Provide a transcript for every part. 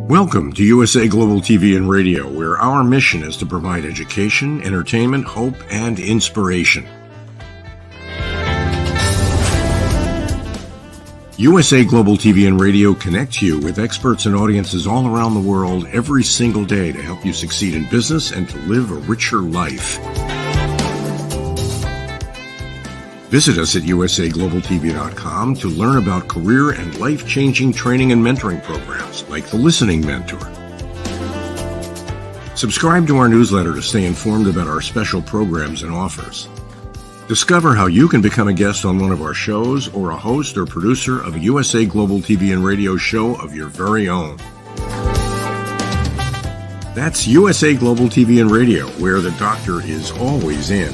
Welcome to USA Global TV and Radio, where our mission is to provide education, entertainment, hope, and inspiration. USA Global TV and Radio connects you with experts and audiences all around the world every single day to help you succeed in business and to live a richer life. Visit us at usaglobaltv.com to learn about career and life-changing training and mentoring programs like the Listening Mentor. Subscribe to our newsletter to stay informed about our special programs and offers. Discover how you can become a guest on one of our shows or a host or producer of a USA Global TV and Radio show of your very own. That's USA Global TV and Radio, where the doctor is always in.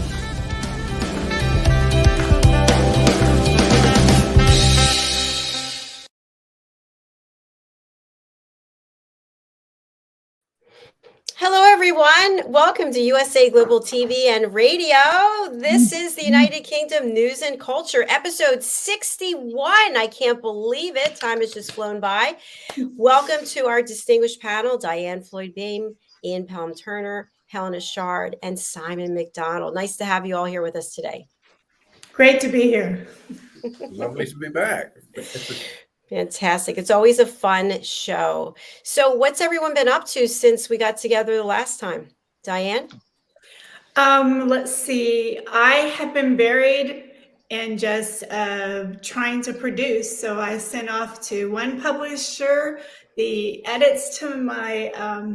Hello, everyone. Welcome to USA Global TV and Radio. This is the United Kingdom News and Culture, episode 61. I can't believe it. Time has just flown by. Welcome to our distinguished panel, DIANN, FLOYD, BOEHM, Ian Pelham-Turner, Helena Chard, and Simon MacDonald. Nice to have you all here with us today. Great to be here. Lovely to be back. Fantastic. It's always a fun show. So what's everyone been up to since we got together the last time? DIANN? Let's see. I have been buried in just trying to produce. So I sent off to one publisher the edits to my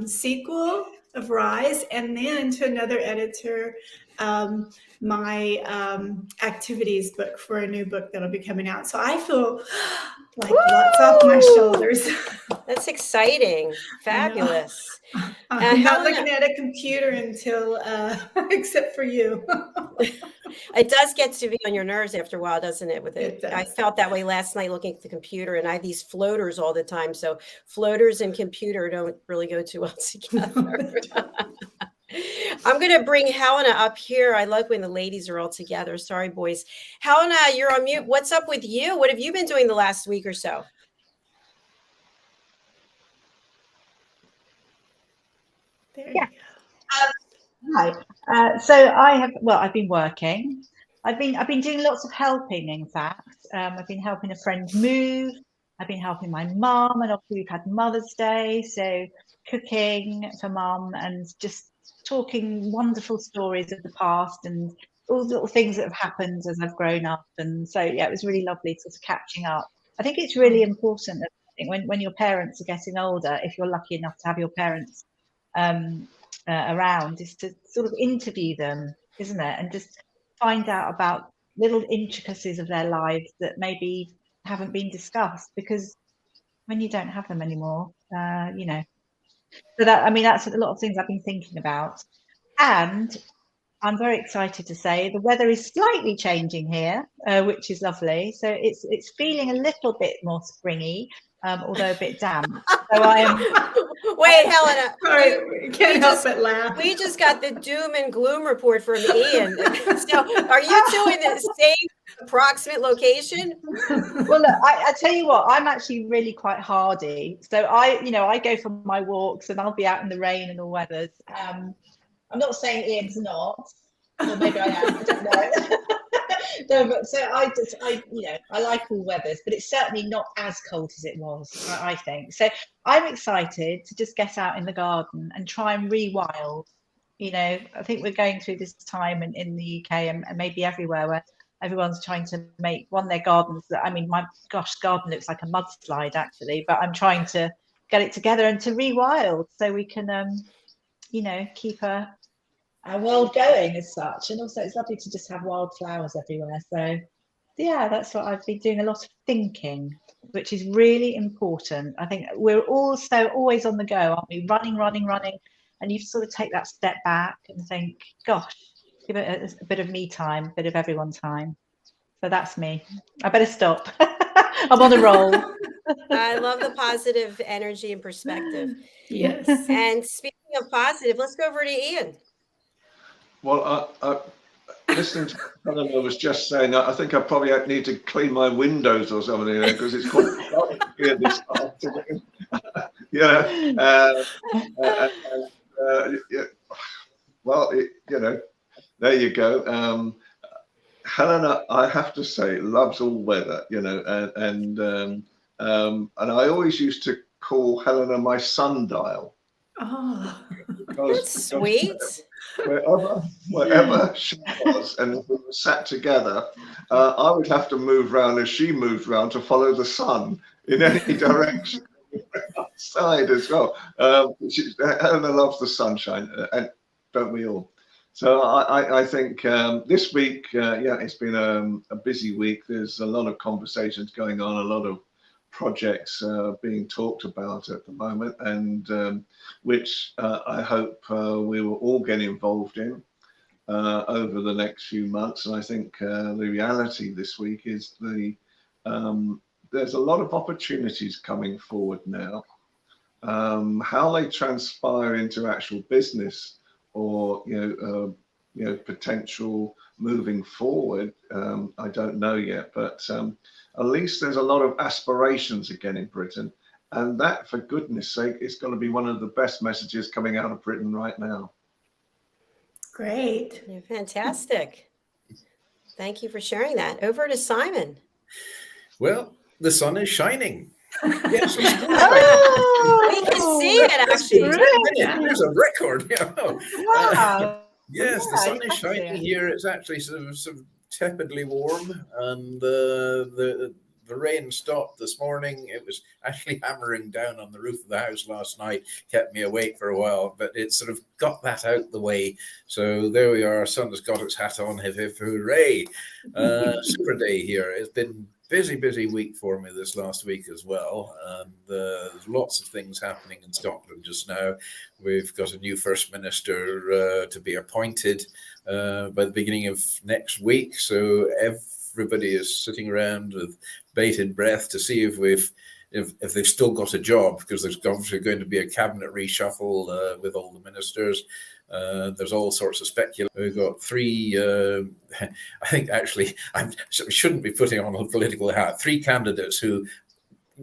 sequel of Rise, and then to another editor my activities book for a new book that'll be coming out. So I feel like lots off my shoulders. That's exciting. Fabulous. I'm not looking at a computer until, except for you. It does get to be on your nerves after a while, doesn't it? With it, I felt that way last night looking at the computer, and I have these floaters all the time. So floaters and computer don't really go too well together. I'm going to bring Helena up here. I like when the ladies are all together. Sorry, boys. Helena, you're on mute. What's up with you? What have you been doing the last week or so? There yeah. Hi. So I've been working. I've been doing lots of helping, in fact. I've been helping a friend move. I've been helping my mum, and obviously we've had Mother's Day. So cooking for mum and just talking wonderful stories of the past and all the little things that have happened as I've grown up. And so, yeah, it was really lovely just catching up. I think it's really important that when your parents are getting older, if you're lucky enough to have your parents around, is to sort of interview them, isn't it? And just find out about little intricacies of their lives that maybe haven't been discussed, because when you don't have them anymore, you know. So that's a lot of things I've been thinking about. And I'm very excited to say the weather is slightly changing here, which is lovely. So it's feeling a little bit more springy, although a bit damp. So I am. Wait, Helena. Sorry, can't help but laugh. We just got the doom and gloom report from Ian. So are you two in the same approximate location? Well, look, I tell you what, I'm actually really quite hardy. So I go for my walks and I'll be out in the rain and all weathers. I'm not saying Ian's not, or maybe I am, I don't know. No, but so I like all weathers, but it's certainly not as cold as it was, I think. So I'm excited to just get out in the garden and try and rewild. You know, I think we're going through this time in the UK and maybe everywhere where everyone's trying to make their gardens. I mean, my gosh, garden looks like a mudslide actually, but I'm trying to get it together and to rewild so we can, keep our world going as such. And also it's lovely to just have wildflowers everywhere. So yeah, that's what I've been doing, a lot of thinking, which is really important. I think we're also always on the go, aren't we? Running. And you sort of take that step back and think, gosh, give it a bit of me time, a bit of everyone time. So that's me. I better stop. I'm on a roll. I love the positive energy and perspective. Yes. And speaking of positive, let's go over to Ian. Well, listening to Helena was just saying, I think I probably need to clean my windows or something, because it's quite dark here this afternoon. Yeah, well, there you go. Helena, I have to say, loves all weather, and I always used to call Helena my sundial. Oh, That's sweet. Wherever she was, and if we were sat together, I would have to move round as she moved round to follow the sun in any direction. Outside as well. Helena loves the sunshine, and don't we all? So I think this week, it's been a busy week. There's a lot of conversations going on, a lot of projects being talked about at the moment, and which I hope we will all get involved in over the next few months. And I think the reality this week is there's a lot of opportunities coming forward now. How they transpire into actual business or potential moving forward, I don't know yet, but at least there's a lot of aspirations again in Britain, and that, for goodness sake, is going to be one of the best messages coming out of Britain right now. great. You're fantastic. Thank you for sharing that. Over to Simon. Well, the sun is shining. Yes, We can see it actually. Here's a record. Wow. Yes, the Yeah, sun is that's shining it. here. It's actually sort of tepidly warm, and the rain stopped this morning. It was actually hammering down on the roof of the house last night, kept me awake for a while, but it sort of got that out the way. So there we are. Sun's got its hat on. Hip, hip, hooray. Super day here. It's been busy week for me this last week as well, and there's lots of things happening in Scotland just now. We've got a new First Minister to be appointed by the beginning of next week, so everybody is sitting around with bated breath to see if they've still got a job, because there's obviously going to be a cabinet reshuffle with all the ministers. There's all sorts of speculation. We've got three, I think actually, I shouldn't be putting on a political hat, three candidates who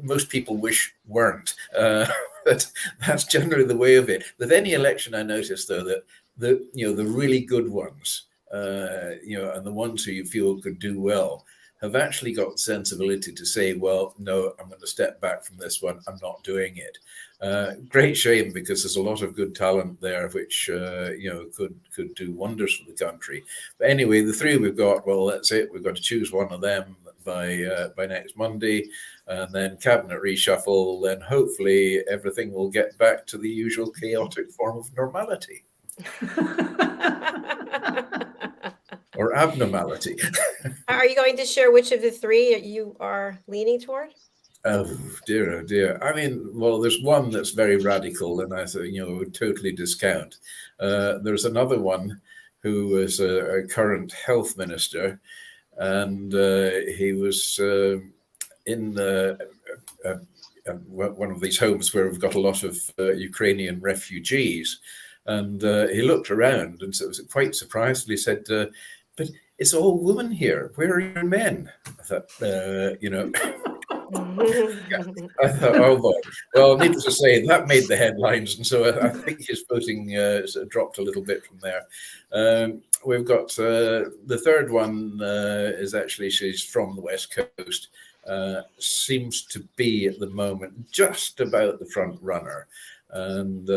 most people wish weren't. But that's generally the way of it. With any election, I notice, though, that the really good ones, and the ones who you feel could do well, have actually got the sensibility to say, well, no, I'm going to step back from this one. I'm not doing it. Great shame, because there's a lot of good talent there, which could do wonders for the country. But anyway, the three we've got, well, that's it. We've got to choose one of them by next Monday, and then cabinet reshuffle. Then hopefully everything will get back to the usual chaotic form of normality. Or abnormality. Are you going to share which of the three you are leaning toward? Oh dear. I mean, well, there's one that's very radical, and I would totally discount. There's another one who is a current health minister, and he was in one of these homes where we've got a lot of Ukrainian refugees, and he looked around and was quite surprised. He said, "But it's all women here. Where are your men?" I thought, I thought, oh boy. Well, needless to say, that made the headlines, and so I think his voting dropped a little bit from there. We've got the third one is actually, she's from the West Coast. Seems to be at the moment just about the front runner. And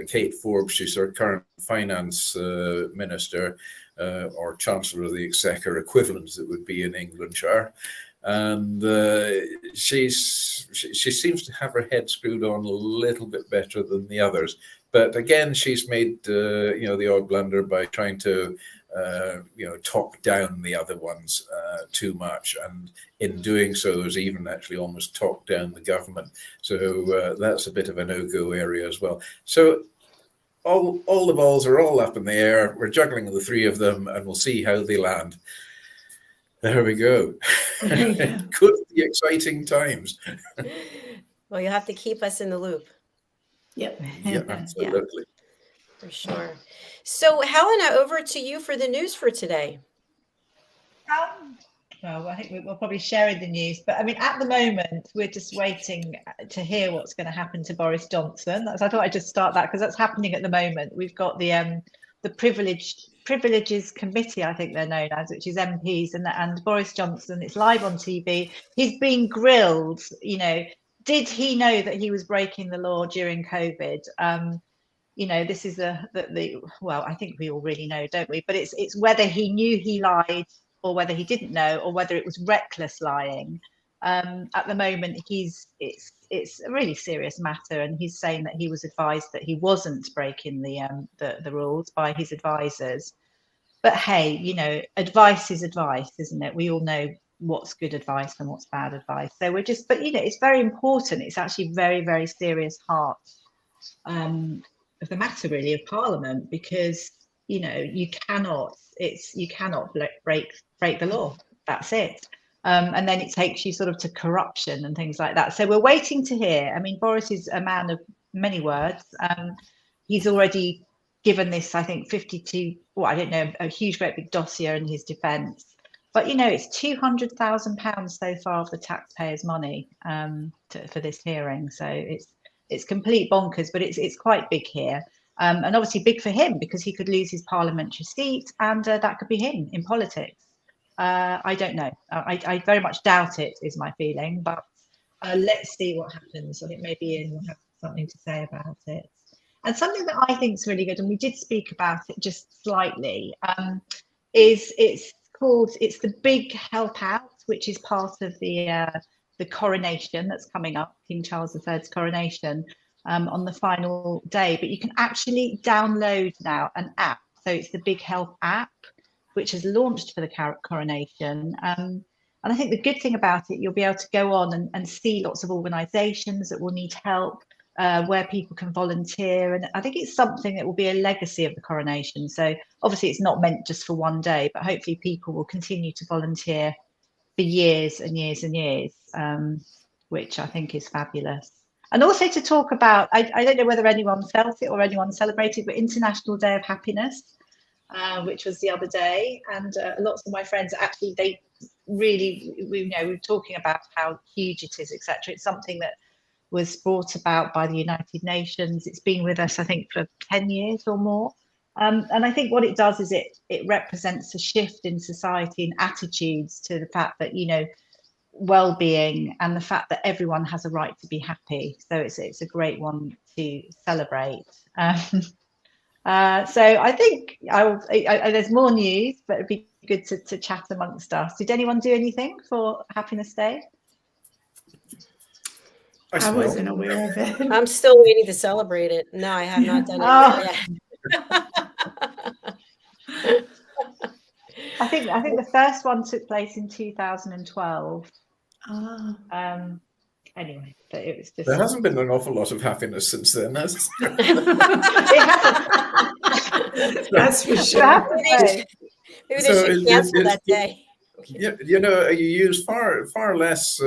Kate Forbes, she's our current finance minister, or Chancellor of the Exchequer equivalent, as it would be in Englandshire. And she seems to have her head screwed on a little bit better than the others. But again, she's made the odd blunder by trying to talk down the other ones too much, and in doing so has even actually almost talked down the government. So that's a bit of a no-go area as well. So all the balls are all up in the air. We're juggling the three of them, and we'll see how they land. There we go. Could be exciting times. Well, you'll have to keep us in the loop. Yep. Yeah, absolutely. For sure. So, Helena, over to you for the news for today. Well, I think we're probably sharing the news, but I mean, at the moment, we're just waiting to hear what's going to happen to Boris Johnson. So I thought I'd just start that because that's happening at the moment. We've got the Privileges Committee, I think they're known as, which is MPs, and Boris Johnson. It's live on TV. He's being grilled. You know, did he know that he was breaking the law during COVID? You know, this is the well, I think we all really know, don't we? But it's whether he knew he lied, or whether he didn't know, or whether it was reckless lying. At the moment, it's a really serious matter, and he's saying that he was advised that he wasn't breaking the rules by his advisors. But hey, you know, advice is advice, isn't it? We all know what's good advice and what's bad advice. So we're just, but you know, it's very important. It's actually very, very serious part of the matter, really, of Parliament, because you know you cannot break the law. That's it. And then it takes you sort of to corruption and things like that. So we're waiting to hear. I mean, Boris is a man of many words. He's already given this, I think, 52, well, I don't know, a huge, great big dossier in his defence. But, you know, it's £200,000 so far of the taxpayers' money for this hearing. So it's complete bonkers, but it's quite big here. And obviously big for him because he could lose his parliamentary seat, and that could be him in politics. I don't know. I very much doubt it, is my feeling, but let's see what happens. I think maybe Ian will have something to say about it. And something that I think is really good, and we did speak about it just slightly, is it's the Big Help Out, which is part of the coronation that's coming up, King Charles III's coronation, on the final day. But you can actually download now an app. So it's the Big Help app, which has launched for the coronation. And I think the good thing about it, you'll be able to go on and see lots of organisations that will need help, where people can volunteer. And I think it's something that will be a legacy of the coronation. So obviously it's not meant just for one day, but hopefully people will continue to volunteer for years and years and years, which I think is fabulous. And also to talk about, I don't know whether anyone felt it or anyone celebrated, but International Day of Happiness, which was the other day. And lots of my friends, actually, they really, we were talking about how huge it is, etc. It's something that was brought about by the United Nations. It's been with us, I think, for 10 years or more. And I think what it does is it represents a shift in society and attitudes to the fact that, you know, well-being and the fact that everyone has a right to be happy. So it's a great one to celebrate. So I think there's more news, but it'd be good to chat amongst us. Did anyone do anything for Happiness Day? I wasn't aware of it. I'm still waiting to celebrate it. No, I have not done it yet. I think the first one took place in 2012. Anyway, but it was just, there hasn't been an awful lot of happiness since then, has there? It hasn't. That's for sure. Maybe they should cancel that day. Yeah, you know, you use far less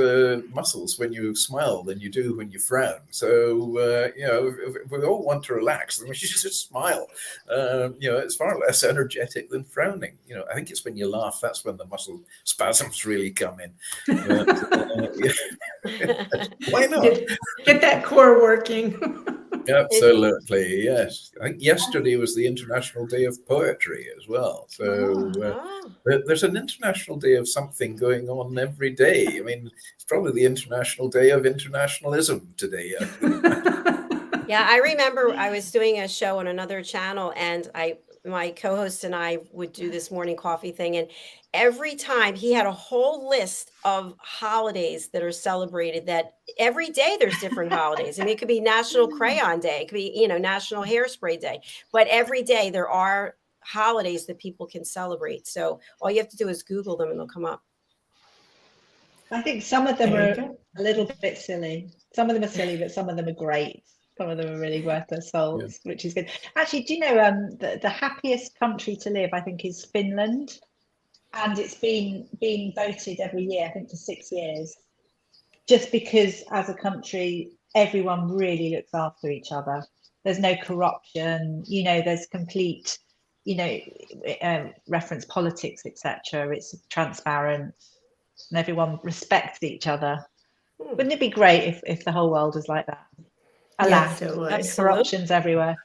muscles when you smile than you do when you frown. So, you know, if we all want to relax, then we should just smile. You know, it's far less energetic than frowning. You know, I think it's when you laugh, that's when the muscle spasms really come in. Why not? Get that core working. Absolutely, yes. I think yesterday was the International Day of Poetry as well. So there's an International Day of something going on every day. I mean, it's probably the International Day of Internationalism today. Yeah, I remember I was doing a show on another channel, and my co-host and I would do this morning coffee thing, and every time he had a whole list of holidays that are celebrated, that every day there's different holidays. I mean, it could be National Crayon Day, it could be, you know, National Hairspray Day, but every day there are holidays that people can celebrate. So all you have to do is Google them and they'll come up. I think some of them are a little bit silly. Some of them are silly, but some of them are great. Some of them are really worth their souls, which is good. Actually, do you know the happiest country to live, I think, is Finland. And it's been voted every year, I think, for 6 years, just because as a country, everyone really looks after each other. There's no corruption, you know, there's complete, you know, reference politics, etc. It's transparent. and everyone respects each other. Wouldn't it be great if the whole world was like that? Alas, Yes, it would. Absolutely. corruption's everywhere.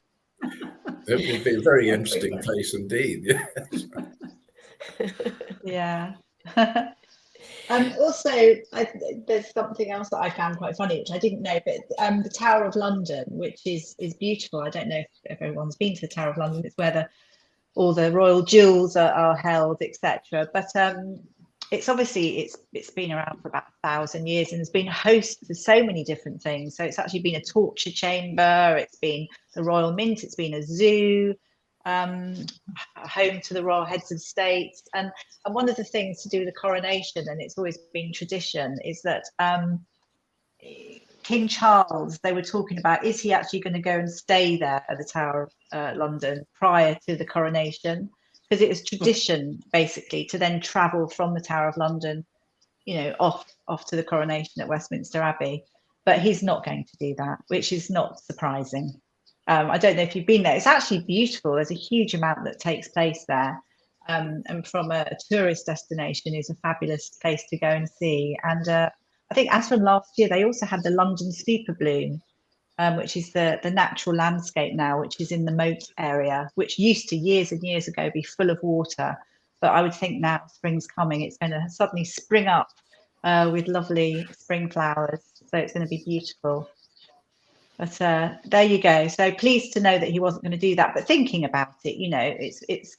It would be a very interesting place indeed. Yeah. Also, there's something else that I found quite funny, which I didn't know, but the Tower of London, which is beautiful. I don't know if everyone's been to the Tower of London. It's where all the royal jewels are held, etc. But it's obviously it's been around for about 1,000 years, and it's been a host for so many different things. So it's actually been a torture chamber, it's been the Royal Mint, it's been a zoo, home to the royal heads of state, and one of the things to do with the coronation, and it's always been tradition, is that King Charles, they were talking about, is he actually going to go and stay there at the Tower of London prior to the coronation? Because it was tradition basically to then travel from the Tower of London, off to the coronation at Westminster Abbey. But he's not going to do that, which is not surprising. I don't know if you've been there. It's actually beautiful. There's a huge amount that takes place there. And from a tourist destination, is a fabulous place to go and see. And I think as from last year, they also had the London Super Bloom, which is the natural landscape now, which is in the moat area, which used to years and years ago be full of water. But I would think now spring's coming, it's going to suddenly spring up with lovely spring flowers. So it's going to be beautiful. But there you go. So pleased to know that he wasn't going to do that. But thinking about it, it's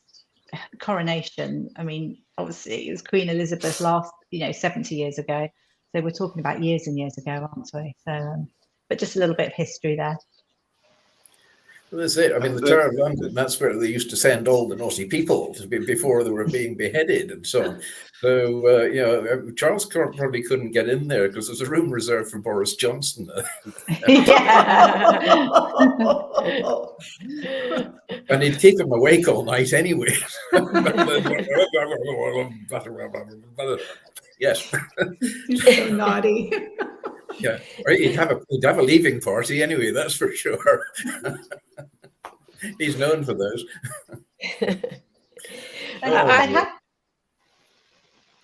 coronation. I mean, obviously it was Queen Elizabeth last, 70 years ago. So we're talking about years and years ago, aren't we? So, but just a little bit of history there. Well, that's it. I mean, the Tower of London, that's where they used to send all the naughty people before they were being beheaded and so on. So, Charles probably couldn't get in there because there's a room reserved for Boris Johnson. And he'd keep him awake all night anyway. Yes. So naughty. Yeah, he'd have a leaving party anyway, that's for sure. He's known for those.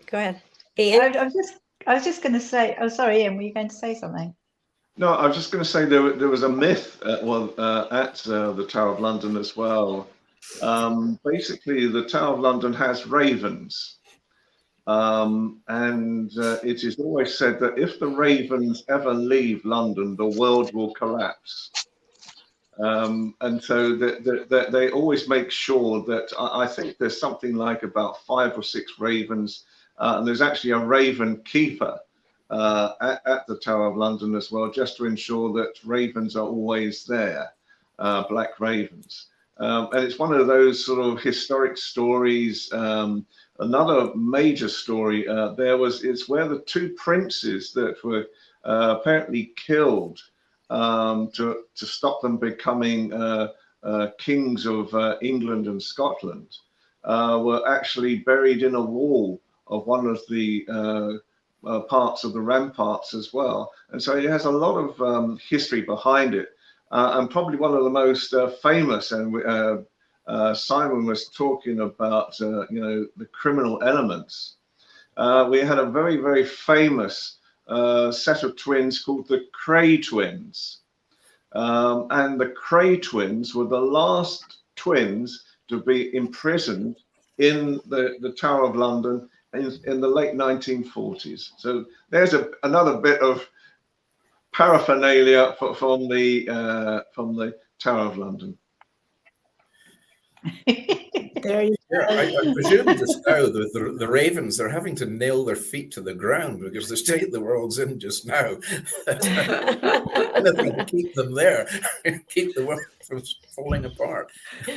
Go ahead, Ian. I was just going to say. Oh, sorry, Ian. Were you going to say something? No, I was just going to say there was a myth at the Tower of London as well. Basically, the Tower of London has ravens. And it is always said that if the ravens ever leave London, the world will collapse. And so they always make sure that I think there's something like about 5 or 6 ravens, and there's actually a raven keeper at the Tower of London as well, just to ensure that ravens are always there, black ravens. And it's one of those sort of historic stories. Another major story is where the 2 princes that were apparently killed to stop them becoming kings of England and Scotland were actually buried in a wall of one of the parts of the ramparts as well. And so it has a lot of history behind it. And probably one of the most famous, and Simon was talking about, the criminal elements. We had a very, very famous set of twins called the Cray twins. And the Cray twins were the last twins to be imprisoned in the Tower of London in the late 1940s. So there's another bit of paraphernalia from the Tower of London. There you go. I presume just now the ravens are having to nail their feet to the ground because the state the world's in just now. Nothing to keep them there, keep the world from falling apart.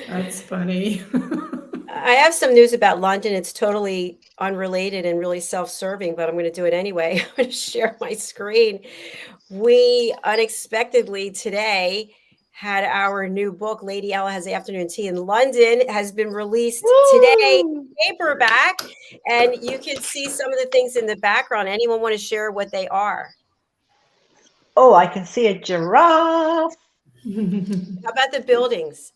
That's funny. I have some news about London. It's totally unrelated and really self-serving, but I'm going to do it anyway. I'm going to share my screen. We unexpectedly today had our new book, Lady Ella Has Afternoon Tea in London, has been released today, paperback, and you can see some of the things in the background. Anyone want to share what they are? Oh, I can see a giraffe. How about the buildings?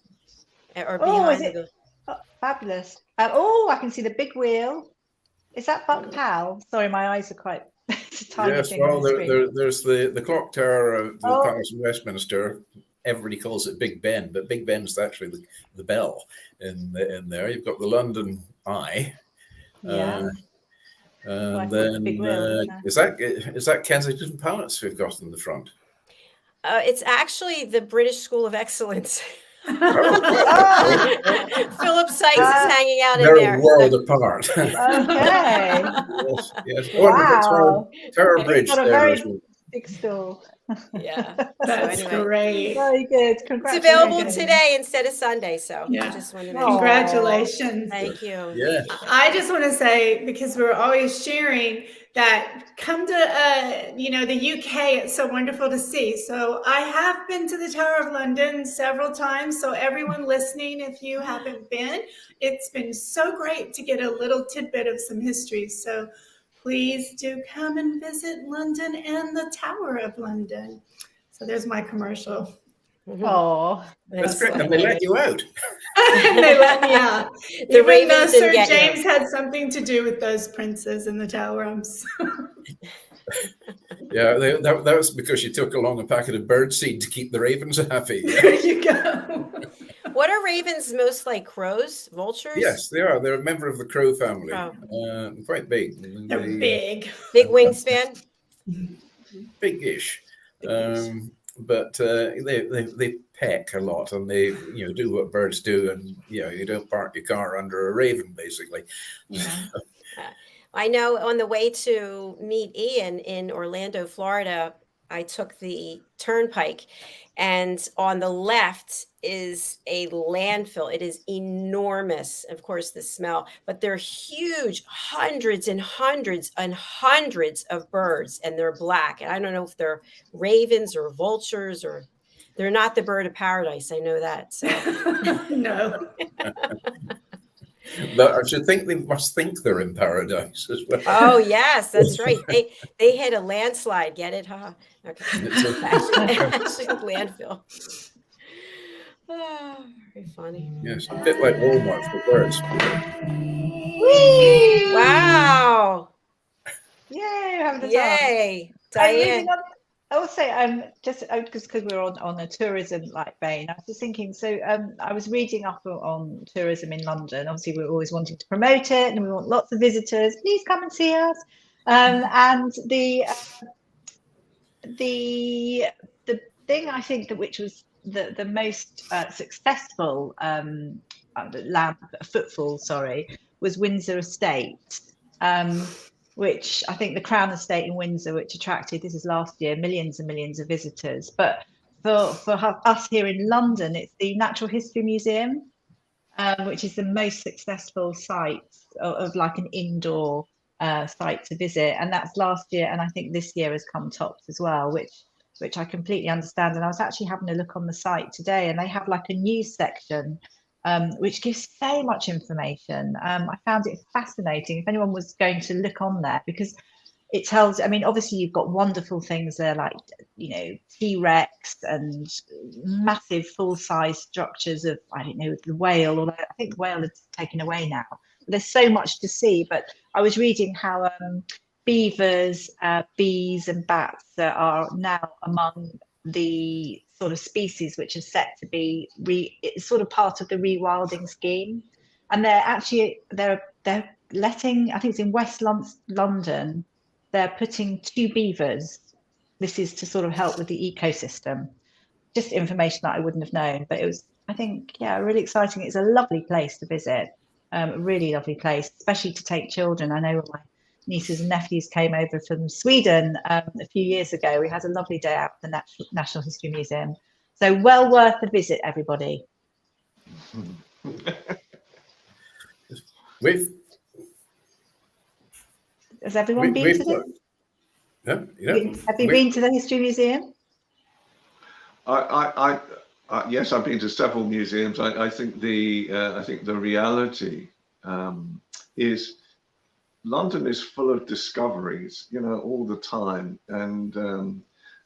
Or behind the buildings? Oh, fabulous. I can see the big wheel. Is that Buck Pal? Sorry, my eyes are quite it's a tiny Yes, thing on well, the screen. there's the clock tower of the Oh. Palace of Westminster. Everybody calls it Big Ben, but Big Ben's actually the bell in there. You've got the London Eye. Yeah. And thought it was Big Will, yeah. is that Kensington Palace we've got in the front? It's actually the British School of Excellence. Oh, Philip Sykes is hanging out in They're there. a world apart. okay. Yes. Wow. Tower Bridge Got a there very as well. big store. Yeah. That's anyway. great. Very good. It's Congratulations. available today instead of Sunday, so I Yeah. just wanted to Oh. mention. Congratulations. Thank you. Yeah. I just want to say, because we're always sharing, that come to the UK. It's so wonderful to see. So I have been to the Tower of London several times. So everyone listening, if you haven't been, it's been so great to get a little tidbit of some history. So please do come and visit London and the Tower of London. So there's my commercial. Oh, That's great. And they let you out. They let me out. The Even though Ravens didn't Sir get you. James had something to do with those princes in the tower. I'm so Yeah, that was because you took along a packet of birdseed to keep the ravens happy. there you go. What are ravens most like? Crows? Vultures? Yes, they are. They're a member of the crow family. Oh. Quite big. They're big. Big wingspan? Big-ish. But they peck a lot, and they do what birds do, and you don't park your car under a raven, basically. Yeah. I know on the way to meet Ian in Orlando, Florida, I took the turnpike, and on the left is a landfill. It is enormous, of course, the smell, but they're huge, hundreds and hundreds and hundreds of birds, and they're black. And I don't know if they're ravens or vultures, or they're not the bird of paradise. I know that. So. No. But I should think they must think they're in paradise as well. Oh yes, that's right. They hit a landslide. Get it, huh? Okay. Actually, landfill. Oh, very funny. Yes, a bit like Walmart for birds. Whee! Wow! Yay! Having a Yay, time. Diane. Also, just because we're on a tourism vein, I was just thinking. So I was reading up on tourism in London. Obviously, we're always wanting to promote it, and we want lots of visitors. Please come and see us. And the thing I think that which was the most successful footfall, was Windsor Estate. Which I think the Crown Estate in Windsor, which attracted, this is last year, millions and millions of visitors. But for us here in London, it's the Natural History Museum, which is the most successful site of like an indoor site to visit. And that's last year. And I think this year has come tops as well, which I completely understand. And I was actually having a look on the site today, and they have like a news section which gives so much information. I found it fascinating if anyone was going to look on there, because it tells, I mean, obviously you've got wonderful things there like, T-Rex and massive full-size structures of, I don't know, the whale, although I think the whale is taken away now. There's so much to see, but I was reading how beavers, bees and bats are now among the sort of species which are set to be it's sort of part of the rewilding scheme, and they're letting, I think it's in West London, they're putting 2 beavers. This is to sort of help with the ecosystem. Just information that I wouldn't have known, but it was, I think, really exciting. It's a lovely place to visit, a really lovely place, especially to take children. I know when my nieces and nephews came over from Sweden a few years ago. We had a lovely day out at the National History Museum. So well worth the visit, everybody. Has everyone been to the? Have you been to the History Museum? Yes, I've been to several museums. I think the reality is London is full of discoveries, all the time. And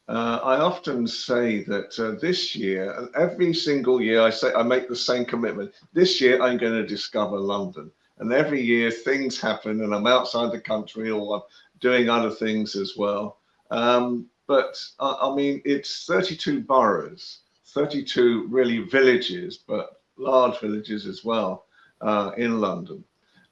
I often say that this year, every single year, I make the same commitment. This year, I'm going to discover London. And every year things happen, and I'm outside the country or I'm doing other things as well. But I mean, it's 32 boroughs, 32 really villages, but large villages as well in London.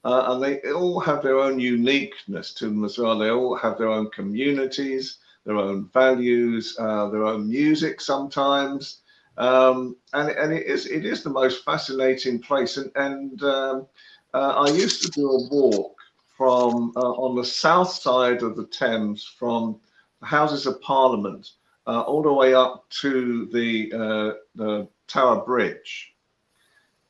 And they all have their own uniqueness to them as well. They all have their own communities, their own values, their own music sometimes. And it is the most fascinating place. And I used to do a walk from on the south side of the Thames from the Houses of Parliament all the way up to the Tower Bridge.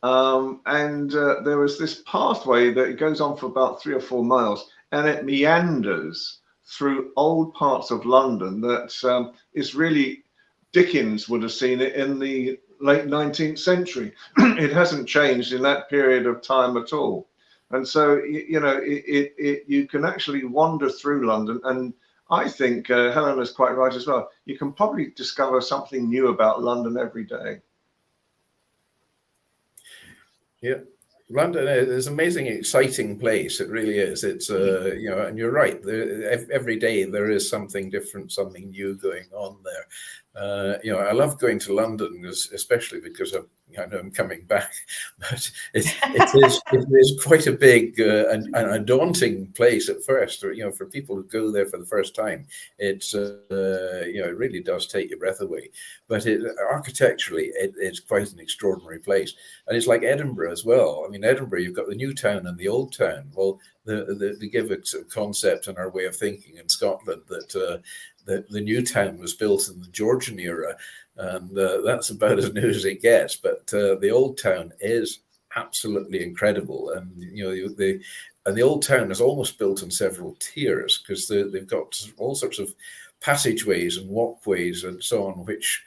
There was this pathway that it goes on for about 3 or 4 miles, and it meanders through old parts of London that is really, Dickens would have seen it in the late 19th century. It hasn't changed in that period of time at all. And so, you know, you can actually wander through London, and I think Helena's quite right as well. You can probably discover something new about London every day. Yeah, London is an amazing, exciting place. It really is. It's you know, and you're right. Every day there is something different, something new going on there. You know, I love going to London, especially because I know I'm coming back. But it is quite a big and a daunting place at first. You know, for people who go there for the first time, it's you know, it really does take your breath away. But architecturally, it's quite an extraordinary place, and it's like Edinburgh as well. I mean, Edinburgh, you've got the new town and the old town. Well, they give a concept and our way of thinking in Scotland that the new town was built in the Georgian era, and that's about as new as it gets. But the old town is absolutely incredible, and you know, the old town is almost built in several tiers because they've got all sorts of passageways and walkways and so on, which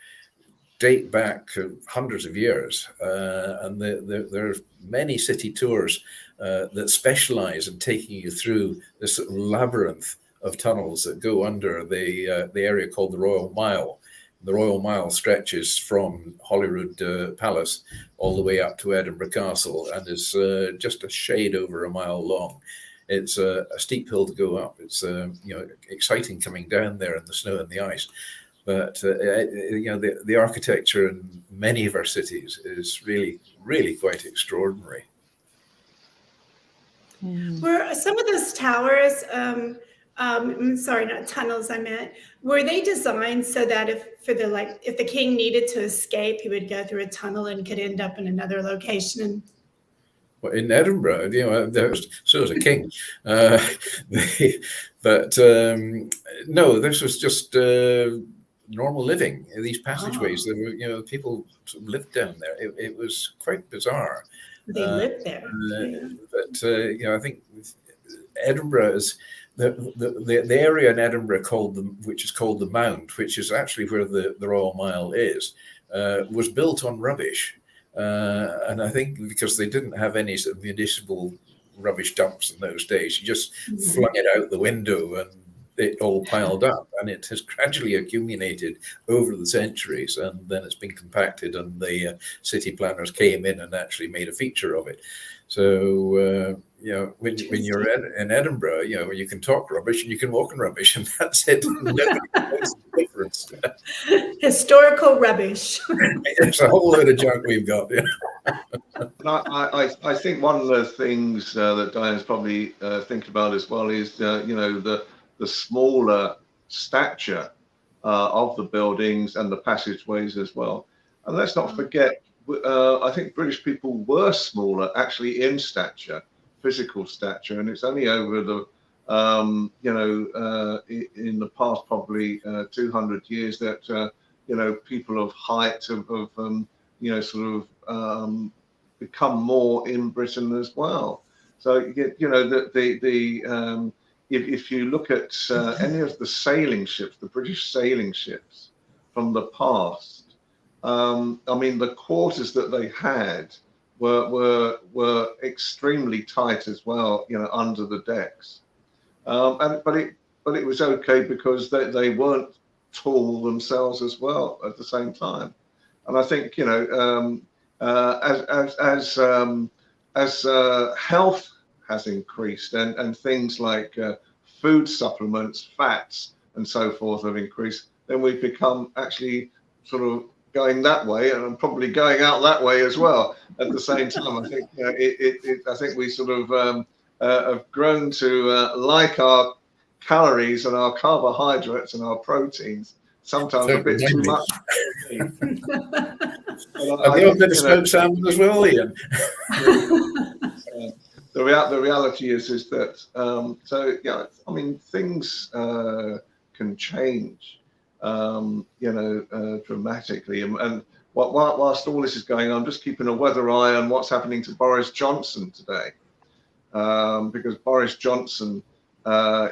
date back hundreds of years, and there are many city tours that specialize in taking you through this sort of labyrinth of tunnels that go under the area called the Royal Mile. The Royal Mile stretches from Holyrood Palace all the way up to Edinburgh Castle and is just a shade over a mile long. It's a steep hill to go up. It's you know, exciting coming down there in the snow and the ice. But you know, the architecture in many of our cities is really, really quite extraordinary. Were some of those towers, sorry, not tunnels, I meant, were they designed so that if the king needed to escape, he would go through a tunnel and could end up in another location? Well, in Edinburgh, you know, so was a king. But no, this was just normal living. These passageways, there were, you know, people lived down there. It was quite bizarre. They lived there. But you know, I think Edinburgh is the area in Edinburgh which is called the Mount, which is actually where the Royal Mile is, was built on rubbish, and I think because they didn't have any sort of municipal rubbish dumps in those days, you just flung it out the window and it all piled up, and it has gradually accumulated over the centuries, and then it's been compacted, and the city planners came in and actually made a feature of it. So you know, when you're in Edinburgh, you know, you can talk rubbish and you can walk in rubbish, and that's it. Nobody knows the difference. Historical rubbish. It's a whole load of junk we've got. Yeah. I think one of the things that Diane's probably thinking about as well is you know, the smaller stature of the buildings and the passageways as well. And let's not forget, I think British people were smaller actually in stature, physical stature, and it's only over the, you know, in the past probably 200 years that, you know, people of height have you know, sort of become more in Britain as well. So, you know, if you look at any of the sailing ships, the British sailing ships from the past, I mean, the quarters that they had were extremely tight as well, you know, under the decks. But it was okay because they weren't tall themselves as well at the same time. And I think, you know, as health has increased, and things like food supplements, fats, and so forth have increased, then we've become actually sort of going that way, and probably going out that way as well at the same time. I think I think we sort of have grown to like our calories and our carbohydrates and our proteins sometimes a bit too much. And the odd bit of smoked salmon as well, Ian. The reality is that so yeah, I mean, things can change, dramatically, and whilst all this is going on, I'm just keeping a weather eye on what's happening to Boris Johnson today, because Boris Johnson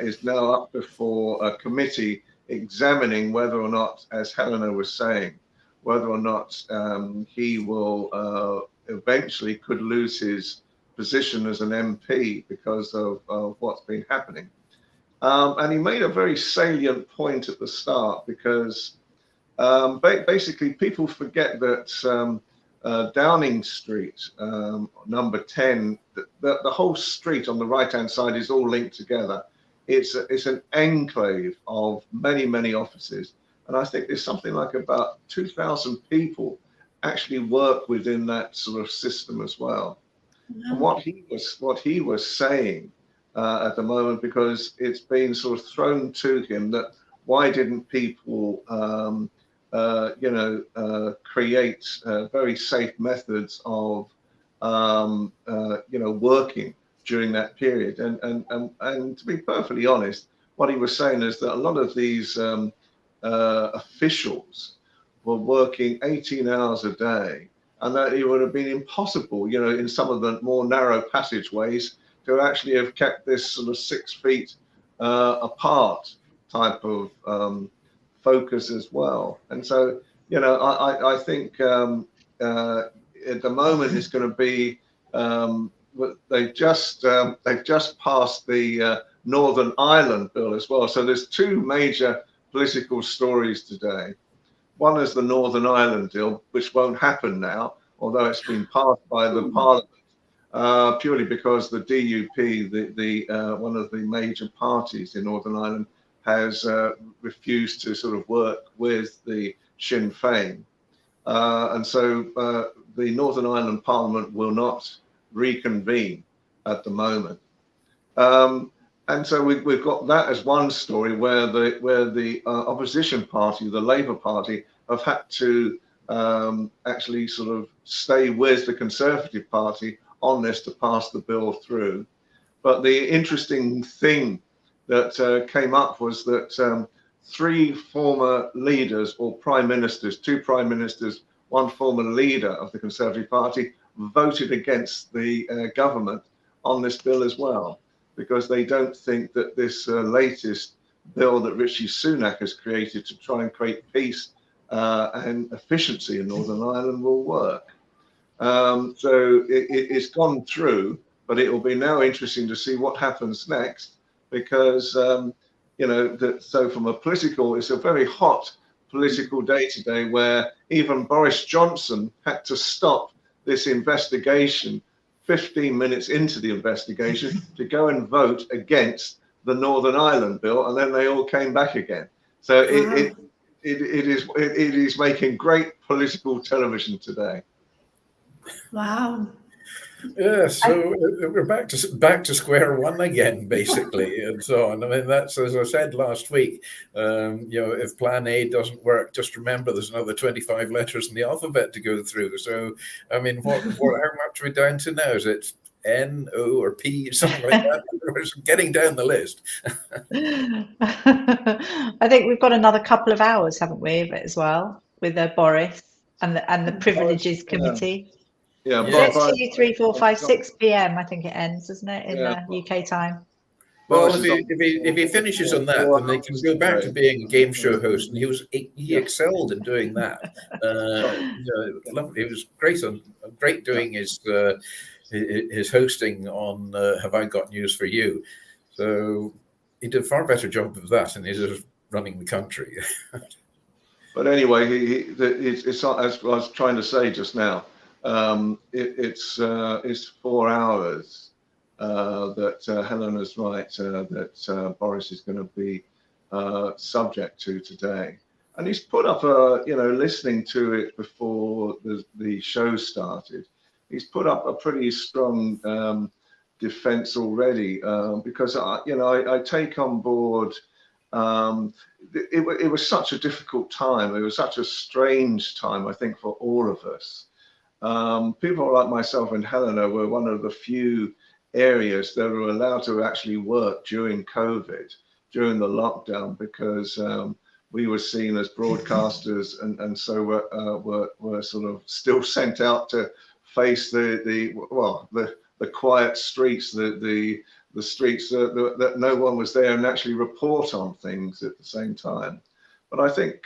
is now up before a committee examining whether or not, as Helena was saying, whether or not he will eventually could lose his position as an MP because of what's been happening. And he made a very salient point at the start, because basically people forget that Downing Street, number 10, the whole street on the right-hand side is all linked together. It's an enclave of many, many offices. And I think there's something like about 2,000 people actually work within that sort of system as well. And what he was saying at the moment, because it's been sort of thrown to him that why didn't people, create very safe methods of, working during that period. And to be perfectly honest, what he was saying is that a lot of these officials were working 18 hours a day, and that it would have been impossible, in some of the more narrow passageways, to actually have kept this sort of 6 feet apart type of focus as well. And so, I think at the moment it's going to be, they've just passed the Northern Ireland bill as well. So there's two major political stories today. One is the Northern Ireland deal, which won't happen now, although it's been passed by the Parliament, purely because the DUP, the one of the major parties in Northern Ireland, has refused to sort of work with the Sinn Féin. And so the Northern Ireland Parliament will not reconvene at the moment. And so we've got that as one story where the opposition party, the Labour Party, have had to actually sort of stay with the Conservative Party on this to pass the bill through. But the interesting thing that came up was that 3 former leaders or prime ministers, 2 prime ministers, 1 former leader of the Conservative Party, voted against the government on this bill as well, because they don't think that this latest bill that Rishi Sunak has created to try and create peace and efficiency in Northern Ireland will work. So it's gone through, but it will be now interesting to see what happens next, because so from a political, it's a very hot political day today, where even Boris Johnson had to stop this investigation 15 minutes into the investigation to go and vote against the Northern Ireland bill, and then they all came back again. So it is making great political television today. Wow. Yeah, so we're back to square one again, basically, and so on. I mean, that's, as I said last week, if Plan A doesn't work, just remember there's another 25 letters in the alphabet to go through. So, I mean, how much are we down to now? Is it N, O, or P, something like that? We're getting down the list. I think we've got another couple of hours, haven't we, of it as well, with Boris and the Privileges Committee. Yeah, So it's 2, 3, 4, 5, 6 p.m. I think it ends, doesn't it, in UK time? Well, if he finishes on that, then they can go back to being a game show host, and he excelled in doing that. Lovely. It was great doing his hosting on Have I Got News for You? So he did a far better job of that than he did of running the country. But anyway, it's as I was trying to say just now. It's 4 hours that Helena's right, that Boris is going to be subject to today. And he's put up a, listening to it before the show started, he's put up a pretty strong defense already, because, I take on board, it was such a difficult time. It was such a strange time, I think, for all of us. People like myself and Helena were one of the few areas that were allowed to actually work during COVID, during the lockdown, because we were seen as broadcasters, and so were sort of still sent out to face the quiet streets, the streets that no one was there, and actually report on things at the same time. But I think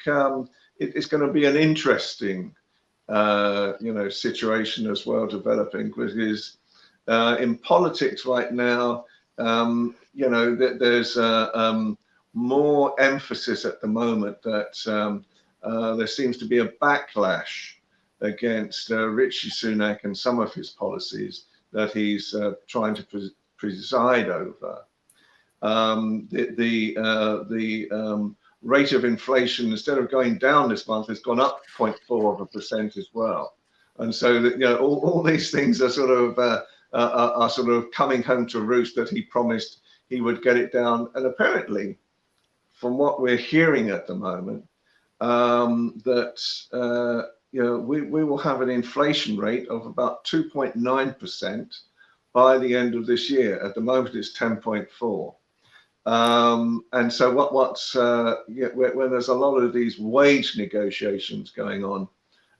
it's going to be an interesting situation as well developing, because in politics right now, there's more emphasis at the moment that there seems to be a backlash against Rishi Sunak and some of his policies that he's trying to preside over. The rate of inflation, instead of going down this month, has gone up 0.4% as well. And so that, all these things are sort of coming home to roost, that he promised he would get it down. And apparently, from what we're hearing at the moment, that we will have an inflation rate of about 2.9% by the end of this year. At the moment, it's 10.4. And so when there's a lot of these wage negotiations going on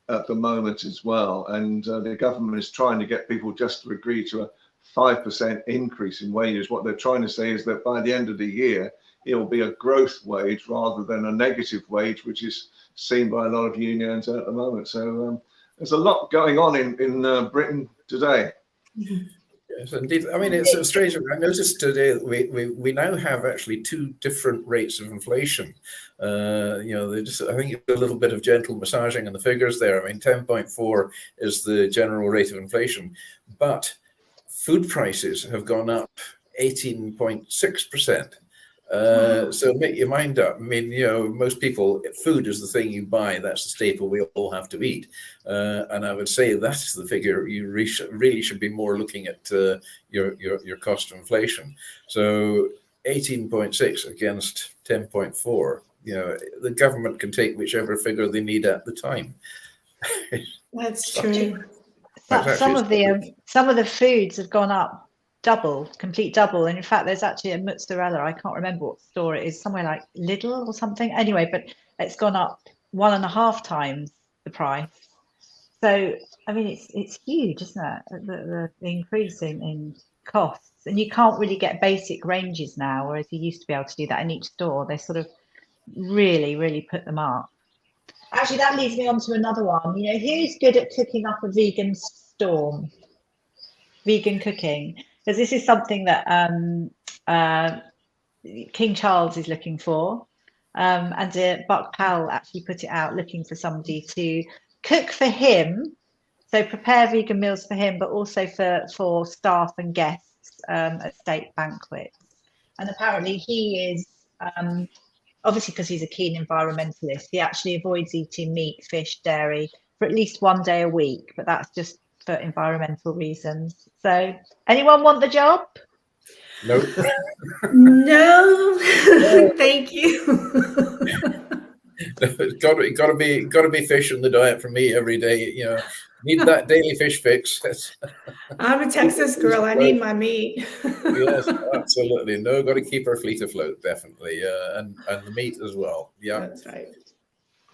at the moment as well, and the government is trying to get people just to agree to a 5% increase in wages, what they're trying to say is that by the end of the year, it will be a growth wage rather than a negative wage, which is seen by a lot of unions at the moment. So there's a lot going on in Britain today. Yes, indeed. I mean, it's so strange. I noticed today that we now have actually two different rates of inflation. I think a little bit of gentle massaging in the figures there. I mean, 10.4 is the general rate of inflation, but food prices have gone up 18.6%. So make your mind up. I mean, most people, food is the thing you buy. That's the staple we all have to eat. And I would say that's the figure you really should be more looking at your cost of inflation. So 18.6 against 10.4. The government can take whichever figure they need at the time. That's true. Some of the foods have gone up complete double. And in fact, there's actually a mozzarella, I can't remember what store it is, somewhere like Lidl or something. Anyway, but it's gone up 1.5 times the price. So, I mean, it's huge, isn't it? The increase in costs. And you can't really get basic ranges now, whereas you used to be able to do that in each store. They sort of really put them up. Actually, that leads me on to another one. Who's good at cooking up a vegan storm? Vegan cooking. Because this is something that King Charles is looking for. And Buck Powell actually put it out looking for somebody to cook for him. So prepare vegan meals for him, but also for staff and guests at state banquets. And apparently he is, obviously because he's a keen environmentalist, he actually avoids eating meat, fish, dairy for at least 1 day a week, but that's just for environmental reasons. So anyone want the job? Nope. No, thank you. It's got to be fish in the diet for me every day. Need that daily fish fix. I'm a Texas girl. I need my meat. Yes, absolutely. No, got to keep our fleet afloat, definitely, and the meat as well. Yeah, that's right.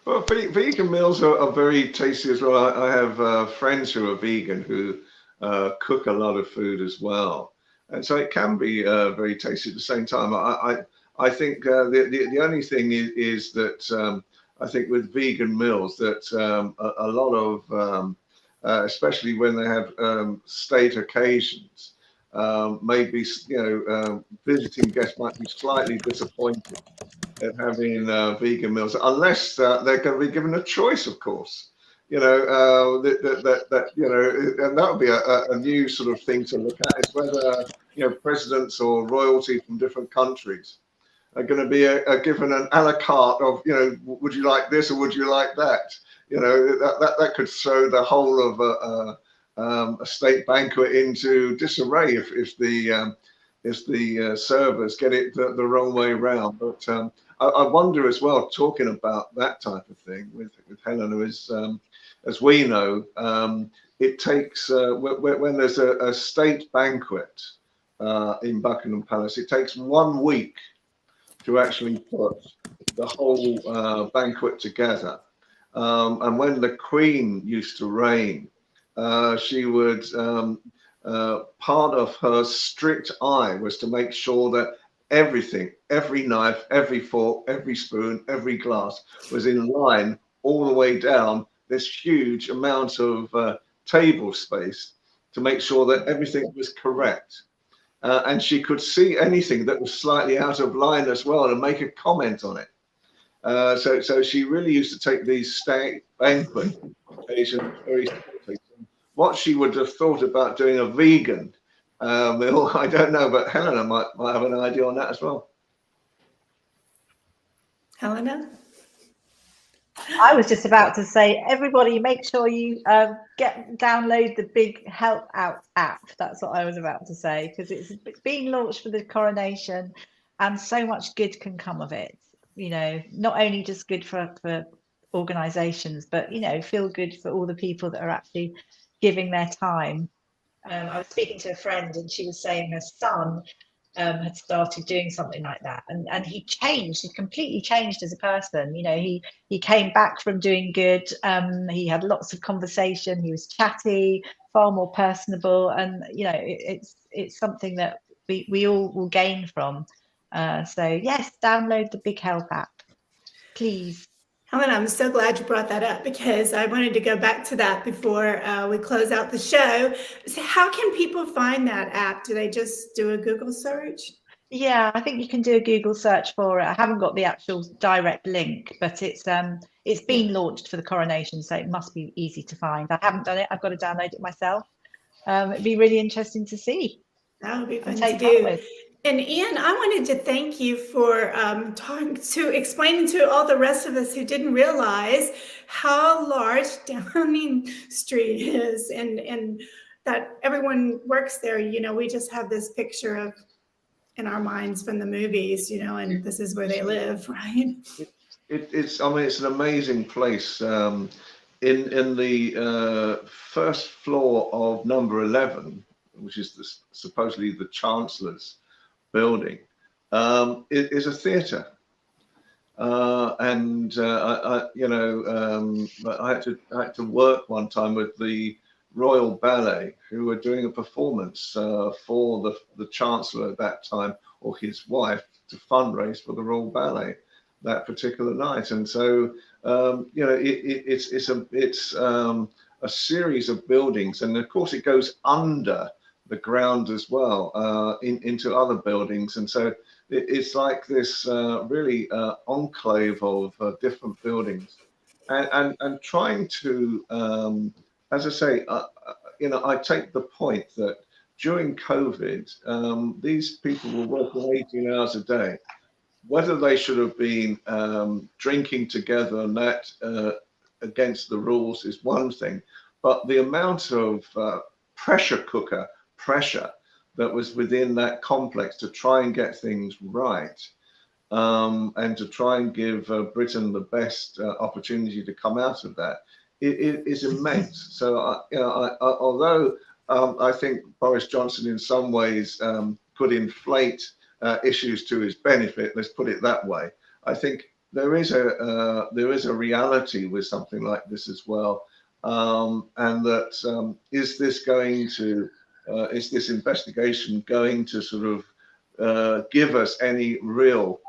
Well, vegan meals are very tasty as well. I have friends who are vegan who cook a lot of food as well, and so it can be very tasty at the same time. I think the only thing is that I think with vegan meals that a lot of especially when they have state occasions, maybe visiting guests might be slightly disappointed at having vegan meals, unless they're going to be given a choice, of course. And that would be a new sort of thing to look at, is whether presidents or royalty from different countries are going to be given an a la carte of, would you like this or would you like that? That could throw the whole of a state banquet into disarray if the servers get it the wrong way around. But I wonder as well, talking about that type of thing with Helena, is as we know, it takes when there's a state banquet in Buckingham Palace, it takes 1 week to actually put the whole banquet together. And when the Queen used to reign, she would, part of her strict eye was to make sure that everything, every knife, every fork, every spoon, every glass was in line all the way down this huge amount of table space to make sure that everything was correct. And she could see anything that was slightly out of line as well and make a comment on it. So she really used to take these state banquet occasions very seriously. What she would have thought about doing a vegan meal, I don't know, but Helena might have an idea on that as well. Helena? I was just about to say, everybody, make sure you download the Big Help Out app. That's what I was about to say, because it's being launched for the coronation, and so much good can come of it. Not only just good for organisations, but feel good for all the people that are actually giving their time. I was speaking to a friend, and she was saying her son had started doing something like that, and he completely changed as a person. He came back from doing good. He had lots of conversation. He was chatty, far more personable, and it's something that we all will gain from. So yes, download the Big Help app, please. Helena, I'm so glad you brought that up, because I wanted to go back to that before we close out the show. So how can people find that app? Do they just do a Google search? Yeah, I think you can do a Google search for it. I haven't got the actual direct link, but it's been launched for the coronation, so it must be easy to find. I haven't done it. I've got to download it myself. It'd be really interesting to see. That would be fun to do. And Ian, I wanted to thank you for explaining to all the rest of us who didn't realize how large Downing Street is, and that everyone works there. We just have this picture of in our minds from the movies, and this is where they live, right? It's an amazing place. In the first floor of number 11, which is supposedly the Chancellor's building, is a theatre, and I had to work one time with the Royal Ballet, who were doing a performance for the Chancellor at that time, or his wife, to fundraise for the Royal Ballet that particular night. And so it's a series of buildings, and of course it goes under the ground as well, into other buildings, and so it's like this really enclave of different buildings, and trying to, as I say, I take the point that during COVID, these people were working 18 hours a day. Whether they should have been drinking together and that against the rules is one thing, but the amount of pressure cooker pressure that was within that complex to try and get things right, and to try and give Britain the best opportunity to come out of that, it is immense. So although I think Boris Johnson in some ways could inflate issues to his benefit, let's put it that way, I think there is a reality with something like this as well, and that is this investigation going to sort of give us any real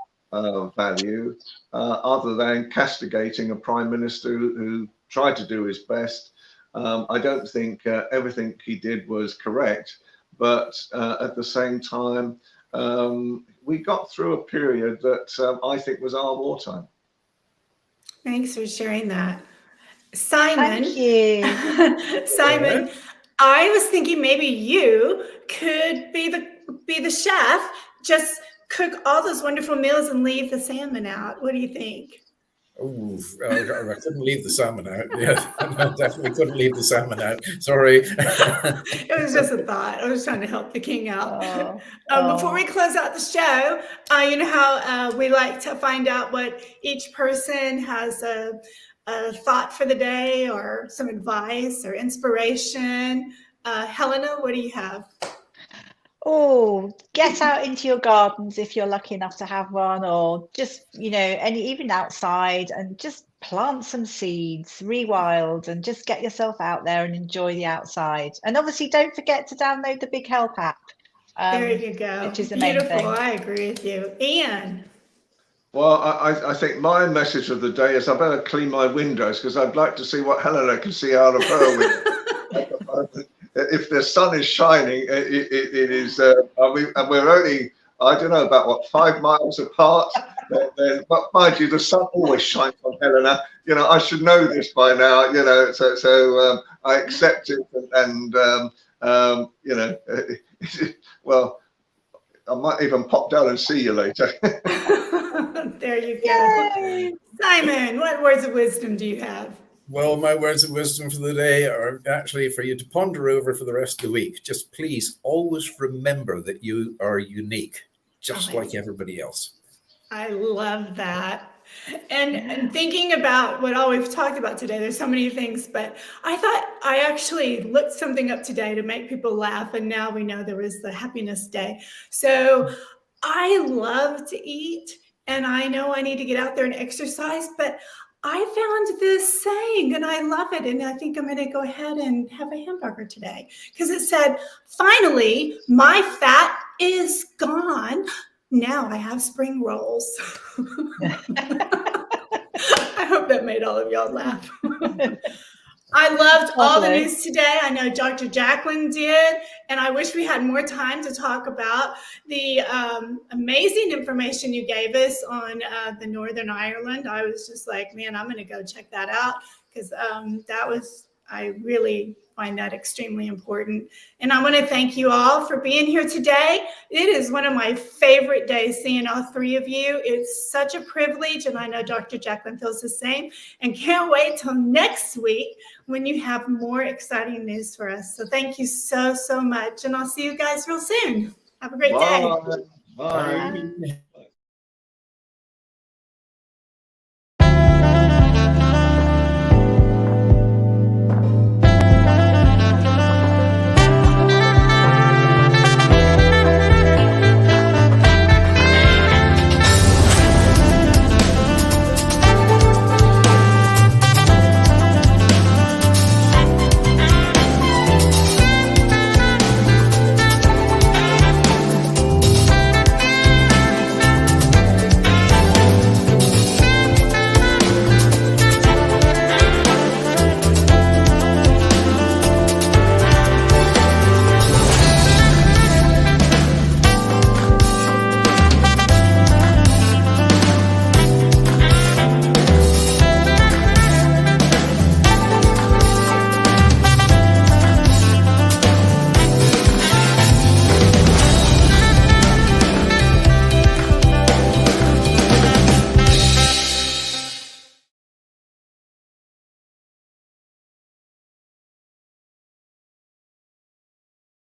value other than castigating a prime minister who tried to do his best? I don't think everything he did was correct, but at the same time, we got through a period that I think was our wartime. Thanks for sharing that. Simon. Thank you. Simon, I was thinking maybe you could be the chef, just cook all those wonderful meals and leave the salmon out. What do you think? Oh, I couldn't leave the salmon out. Yeah, I definitely couldn't leave the salmon out. Sorry. It was just a thought. I was trying to help the king out. Before we close out the show, you know how we like to find out what each person has a thought for the day or some advice or inspiration. Helena, what do you have? Oh, get out into your gardens if you're lucky enough to have one, or just, even outside, and just plant some seeds, rewild, and just get yourself out there and enjoy the outside. And obviously, don't forget to download the Big Help app. There you go. Which is the main Beautiful. thing. I agree with you. Ian. Well, I think my message of the day is I better clean my windows, because I'd like to see what Helena can see out of her window. If the sun is shining, it is, and we're only, I don't know, about 5 miles apart. But mind you, the sun always shines on Helena. I should know this by now. So I accept it, and well, I might even pop down and see you later. There you go. Yay. Simon, what words of wisdom do you have? Well, my words of wisdom for the day are actually for you to ponder over for the rest of the week. Just please always remember that you are unique, just like everybody else. I love that. And thinking about what all we've talked about today, there's so many things, but I thought I actually looked something up today to make people laugh. And now we know there was the happiness day. So I love to eat, and I know I need to get out there and exercise, but I found this saying and I love it. And I think I'm going to go ahead and have a hamburger today, because it said, finally, my fat is gone. Now I have spring rolls. I hope that made all of y'all laugh. I loved all the news today. I know Dr. JACALYN did, and I wish we had more time to talk about the amazing information you gave us on the Northern Ireland. I was just like, man, I'm going to go check that out, because I really find that extremely important. And I want to thank you all for being here today. It is one of my favorite days seeing all three of you. It's such a privilege, and I know Dr. JACALYN feels the same, and can't wait till next week when you have more exciting news for us. So thank you so, so much, and I'll see you guys real soon. Have a great day. Bye. Bye.